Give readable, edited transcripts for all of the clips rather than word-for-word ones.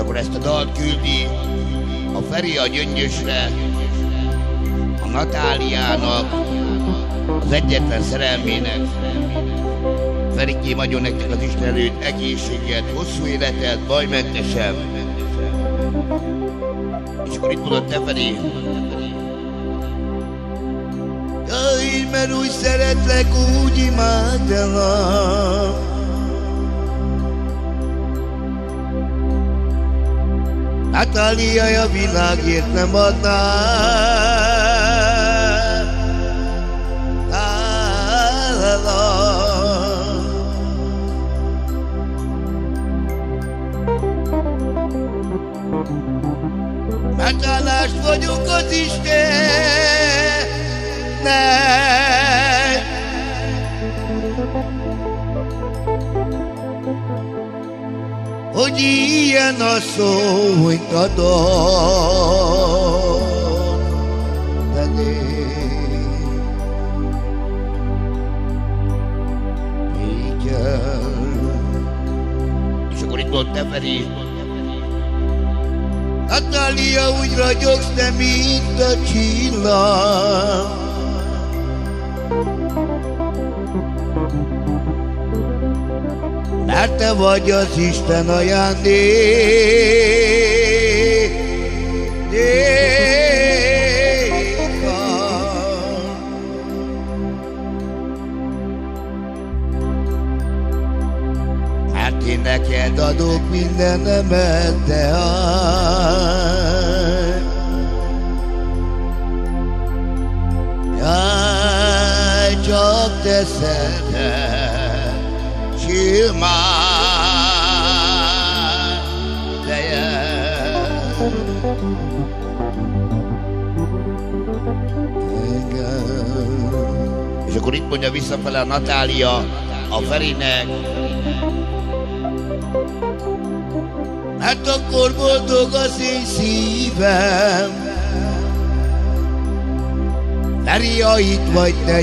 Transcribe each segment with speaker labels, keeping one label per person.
Speaker 1: akkor ezt a dalt küldi a Feri a Gyöngyösre, a Natáliának, az egyetlen szerelmének. Ferikém, adjon nektek az Isten előtt egészséget, hosszú életet, bajmentesen. És akkor itt mondod te, Feri. Jaj, mert úgy szeretlek, úgy imádlak. Natália, a világért nem adná. Megállást vagyok az Istennek, hogy ilyen asszonyt adott belém. Igen. És akkor itt volt te, Feri. Natália, úgy ragyogsz te, mint a csillag. Mert te vagy az Isten ajándéka. Mert én neked adok mindenemet, te jaj, csak te szeretsél már, és akkor itt mondja visszafele a Natália a Ferinek. Hát akkor boldog az én szívem, Feri, ha itt vagy, te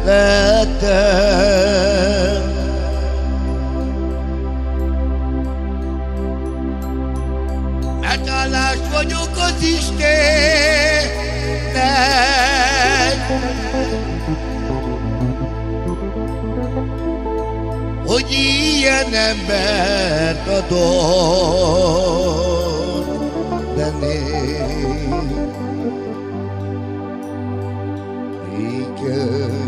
Speaker 1: lettem. Mert hálás vagyok az Istennek, hogy ilyen embert adott belém. Igen.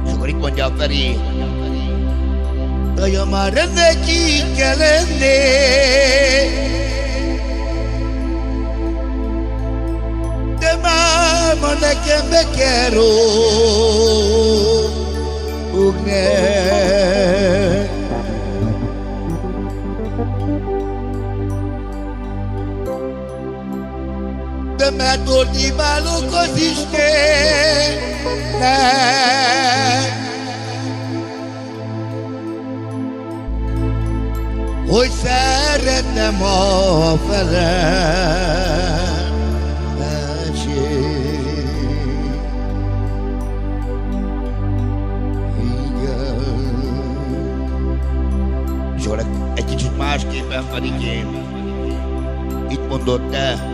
Speaker 1: És akkor itt mondja a Feri, de már ennek így kell lenni, de már ma nekem be kell rúgni. De mert ordibálok az Istennek, hogy szeretem a feleség. Igen. És akkor egy kicsit másképpen, Ferikém. Itt mondod te.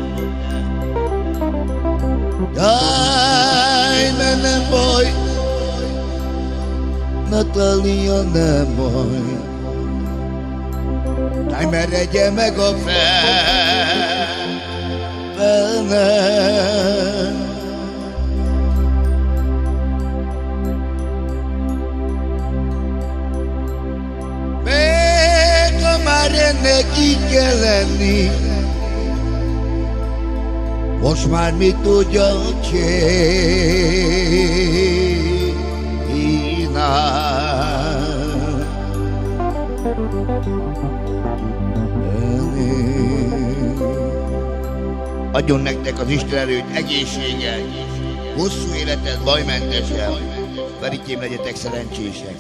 Speaker 1: Jaj, mert nem baj, Natália, nem baj. Jaj, mert egye meg a felem. Mert ha már ennek így kell lenni, most már mit tudjak csinálni? Adjon nektek az Isten előtt egészséget, hosszú életet, bajmentesen. Ferikém, legyetek szerencsések.